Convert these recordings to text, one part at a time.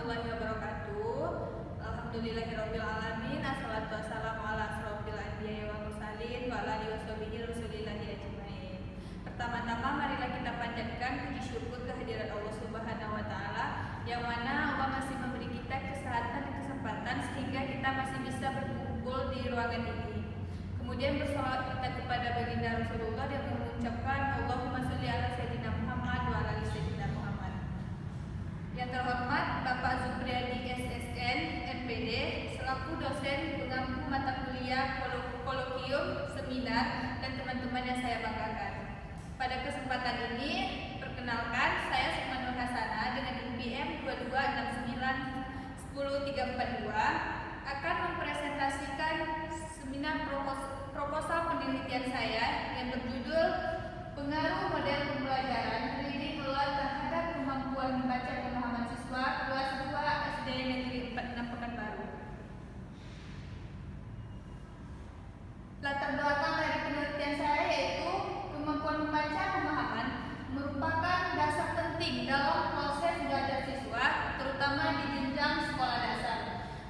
warahmatullahi wabarakatuh. Alhamdulillahirabbil alamin. Assalatu wassalamu ala asrofil anbiya'i wal mursalin wa ala alihi washabihi rasulillahi ajmain. Pertama-tama marilah kita panjatkan puji syukur kehadirat Allah Subhanahu wa taala yang mana Allah masih memberi kita kesehatan dan kesempatan sehingga kita masih bisa berkumpul di ruangan ini. Kemudian bersolawat kita kepada baginda Rasulullah yang mengucapkan Allahumma sholli ala sayyidina Muhammad wa ala ali sayyidina Muhammad. Yang terhormat Bapak Zupriyadi SSN MPD selaku dosen pengampu mata kuliah kolokium, seminar dan teman-teman yang saya banggakan. Pada kesempatan ini perkenalkan saya Sukma Nur Hasanah dengan NPM 22691032 akan mempresentasikan seminar proposal penelitian saya yang berjudul Pengaruh Model Pembelajaran Reading Aloud terhadap Kemampuan Membaca Pemahaman Siswa Kelas 2 SD Negeri 46 Pekanbaru. Latar belakang dari penelitian saya yaitu kemampuan membaca pemahaman merupakan dasar penting dalam proses belajar siswa, terutama di jenjang sekolah dasar.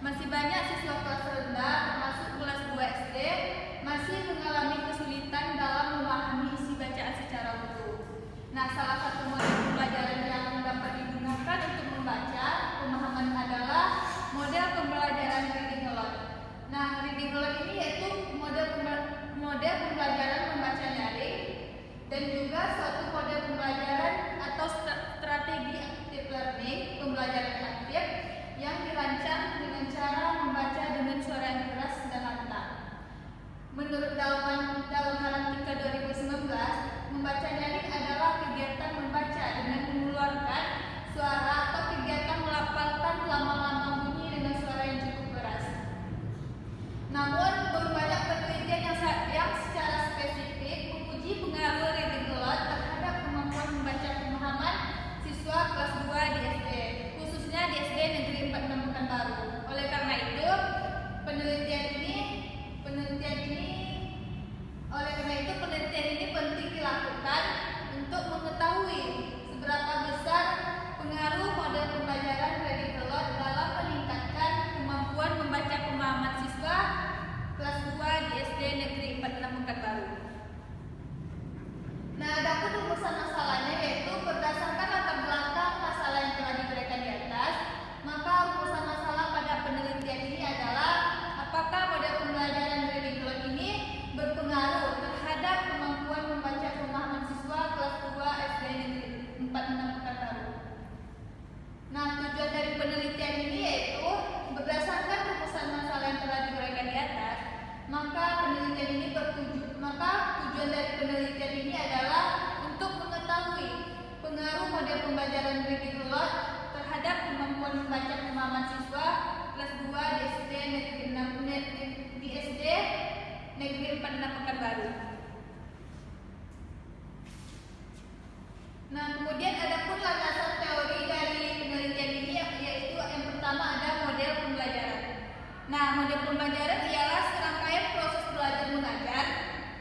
Masih banyak siswa kelas rendah termasuk kelas 2 SD masih mengalami kesulitan dalam memahami isi bacaan secara utuh. Nah, salah satu model pembelajaran yang dapat digunakan untuk membaca pemahaman adalah model pembelajaran reading aloud. Nah, reading aloud ini yaitu model pembelajaran membaca nyaring dan juga suatu model pembelajaran atau strategi active learning, pembelajaran aktif yang dirancang dengan cara membaca dengan suara yang keras dan lantang. Menurut Dalam Tika 2019, membaca nyaring adalah kegiatan membaca dengan mengeluarkan suara atau kegiatan melafalkan lama-lama bunyi dengan suara yang cukup keras. Namun, belum banyak penelitian yang secara spesifik menguji pengaruh reading aloud terhadap kemampuan membaca pemahaman siswa kelas 2 di SD, khususnya di SD Negeri 46 Pekanbaru. Oleh karena itu, penelitian ini penting dilakukan untuk mengetahui seberapa besar pengaruh model pembelajaran reading aloud dalam meningkatkan kemampuan membaca pemahaman siswa kelas 2 di SD Negeri 46 Pekanbaru. Nah, adapun rumusan masalahnya yaitu berdasarkan latar belakang masalah yang telah diberikan di atas, maka rumusan masalah pada penelitian ini adalah apakah model pembelajaran reading aloud ini berpengaruh terhadap kemampuan membaca pemahaman siswa kelas 2 SD Negeri 46 Pekanbaru. Nah, tujuan dari penelitian ini yaitu berdasarkan rumusan masalah yang telah diuraikan di atas, maka tujuan dari penelitian ini adalah untuk mengetahui pengaruh model pembelajaran reading aloud terhadap kemampuan membaca pemahaman siswa kelas 2 di SD Negeri 46 Pekanbaru. Nah, kemudian adapun landasan teori dari penelitian ini yaitu yang pertama ada model pembelajaran. Nah, model pembelajaran ialah serangkaian proses belajar mengajar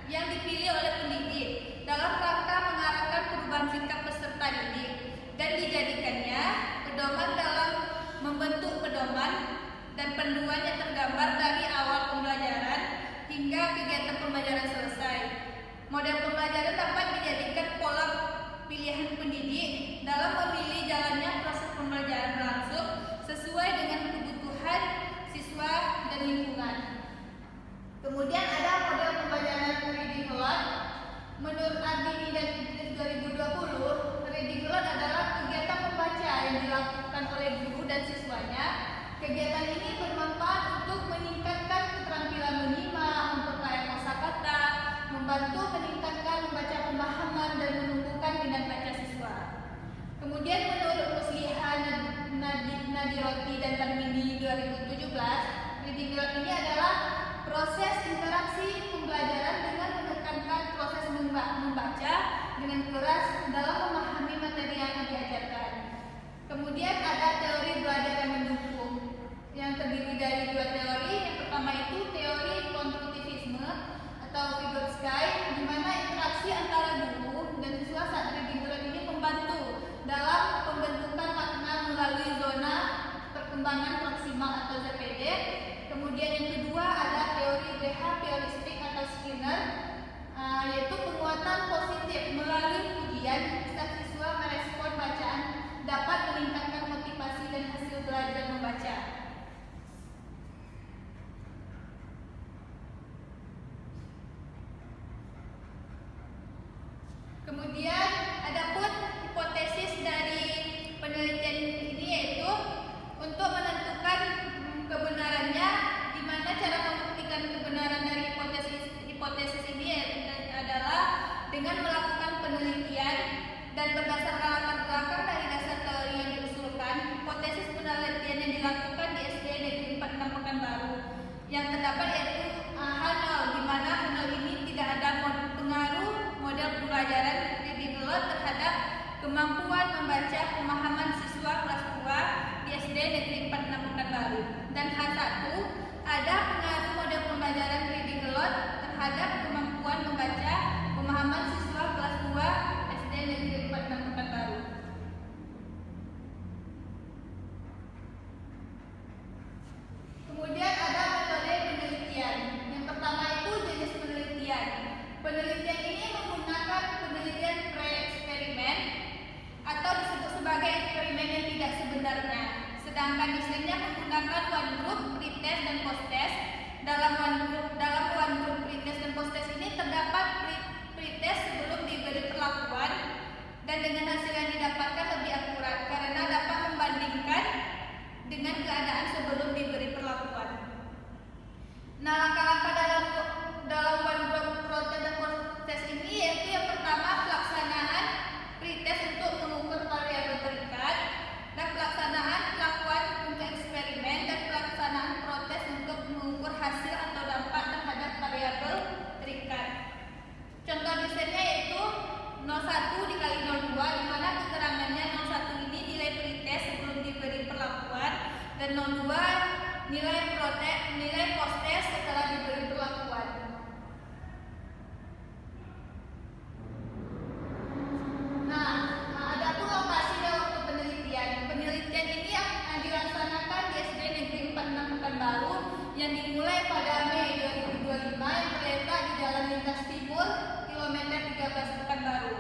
yang dipilih oleh pendidik dalam rangka mengarahkan perubahan sikap peserta didik dan dijadikannya pedoman dalam membentuk pedoman dan panduan yang tergambar dari awal pembelajaran hingga kegiatan pembelajaran selesai. Model pembelajaran dapat dijadikan pola pilihan pendidik dalam memilih jalannya proses pembelajaran berlangsung sesuai dengan kebutuhan siswa dan lingkungan. Kemudian ada model pembelajaran reading aloud. Menurut Ardini dan Idris 2020, reading aloud adalah kegiatan membaca yang dilakukan oleh guru dan siswanya. Kegiatan ini bermanfaat untuk meningkatkan keterampilan menyimak, memperkaya kosakata, membantu meningkatkan membaca pemahaman dan menumbuhkan minat baca siswa. Kemudian menurut Musliha Nadiroti dan Tarmini 2017, reading aloud ini adalah proses interaksi pembelajaran dengan menekankan proses membaca dengan keras dalam memahami materi yang diajarkan. Kemudian ada teori belajar yang mendukung yang terdiri dari dua teori. Yang pertama itu teori konstruktivisme atau Vygotsky, di mana interaksi antara guru dan siswa saat reading aloud ini membantu dalam pembentukan makna melalui zona perkembangan proksimal atau ZPD. Kemudian yang kedua ada teori behavioristik atau Skinner, yaitu penguatan positif melalui pujian saat siswa merespon bacaan dapat meningkatkan motivasi dan hasil belajar membaca. Kemudian adapun hipotesis dari penelitian ini yaitu untuk menentukan kebenarannya, di mana cara membuktikan kebenaran dari hipotesis ini adalah dengan melakukan penelitian dan berdasarkan latar belakang dari dasar teori yang diusulkan. Hipotesis penelitian yang dilakukan di SD Negeri 46 Pekanbaru yang terdapat yaitu H0, di mana H0 ini tidak ada pengaruh model pembelajaran reading aloud terhadap kemampuan membaca pemahaman siswa kelas 2 di SD Negeri 46 Pekanbaru. Dan H1 ada pengaruh model pembelajaran reading aloud terhadap kemampuan membaca pemahaman siswa kelas 2 SD Negeri 46 Pekanbaru. Kemudian ada metode penelitian. Yang pertama itu jenis penelitian. Penelitian ini menggunakan penelitian pre-eksperimen atau disebut sebagai eksperimen yang tidak sebenarnya. Sedangkan desainnya menggunakan one group, pretest, dan post-test. Dalam one group, pretest, dan post-test ini terdapat pretest sebelum diberi perlakuan, dan dengan hasil yang didapatkan lebih akurat karena dapat membandingkan dengan keadaan sebelum diberi perlakuan. Nah, langkah-langkah dalam one group, pretest, dan post-test ini yaitu yang pertama pelaksanaan pretest untuk mengukur variabel terikat, dan pelaksanaan pelakuan untuk eksperimen, dan pelaksanaan proses untuk mengukur hasil atau dampak terhadap variabel terikat. Contoh desainnya yaitu 01 dikali 02, di mana keterangannya 01 ini nilai pretest sebelum diberi perlakuan, dan 02 nilai post-test setelah diberi perlakuan. Nah, adapun lokasi dan waktu penelitian. Penelitian ini yang dilaksanakan di SD Negeri 46 Pekanbaru yang dimulai pada Mei 2025 yang terletak di Jalan Lintas Timur, kilometer 13 Pekanbaru.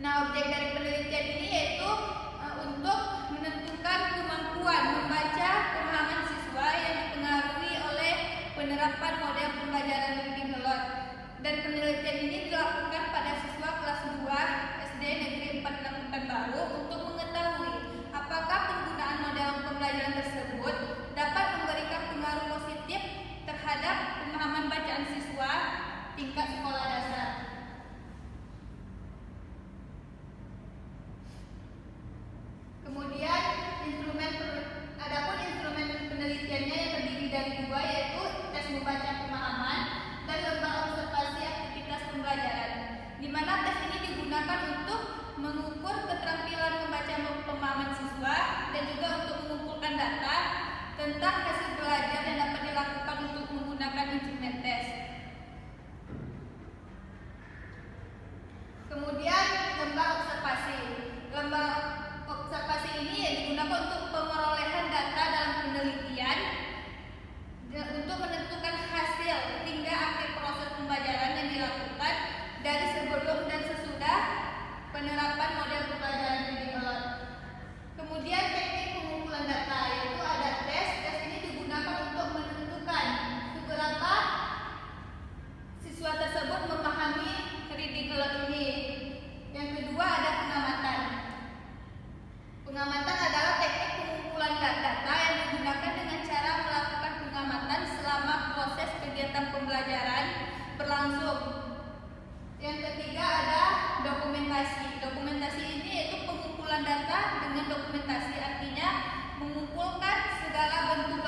Nah, objek dari penelitian ini yaitu untuk menentukan kemampuan membaca pemahaman siswa yang dipengaruhi oleh penerapan model pembelajaran reading aloud. Dan penelitian ini dilakukan pada siswa kelas 2 SD Negeri 46 Pekanbaru untuk mengetahui apakah penggunaan model pembelajaran tersebut dapat memberikan pengaruh positif terhadap pemahaman bacaan siswa tingkat sekolah dasar. Kemudian adapun instrumen penelitiannya yang terdiri dari dua, yaitu tes membaca pemahaman dan lembar observasi aktivitas pembelajaran, di mana tes ini digunakan untuk mengukur keterampilan membaca pemahaman siswa dan juga untuk mengumpulkan data tentang hasil belajar yang dapat dilakukan untuk menggunakan instrumen tes. Kemudian lembar observasi. Lembar observasi ini digunakan untuk pemerolehan data dalam penelitian untuk menentukan hasil hingga akhir proses pembelajaran yang dilakukan dari sebelum dan sesudah penerapan model pembelajaran reading aloud. Kemudian teknik pengumpulan data, yaitu ada tes. Tes ini digunakan untuk menentukan seberapa siswa tersebut memahami reading aloud ini. Yang kedua ada pengamatan. Pengamatan adalah teknik pengumpulan data yang digunakan dengan cara melakukan pengamatan selama proses kegiatan pembelajaran berlangsung. Yang ketiga ada dokumentasi. Dokumentasi ini yaitu pengumpulan data dengan dokumentasi, artinya mengumpulkan segala bentuk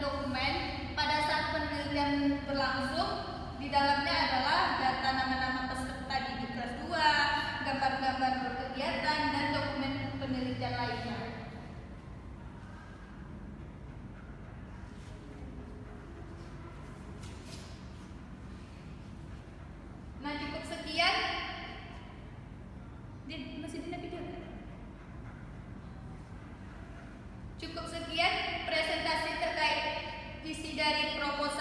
dokumen pada saat penelitian berlangsung. Di dalamnya adalah data nama-nama peserta didik kelas 2, gambar-gambar kegiatan, dan dokumen penelitian lainnya. Nah, cukup sekian. Masih di video kan? Cukup sekian presentasi terkait isi dari proposal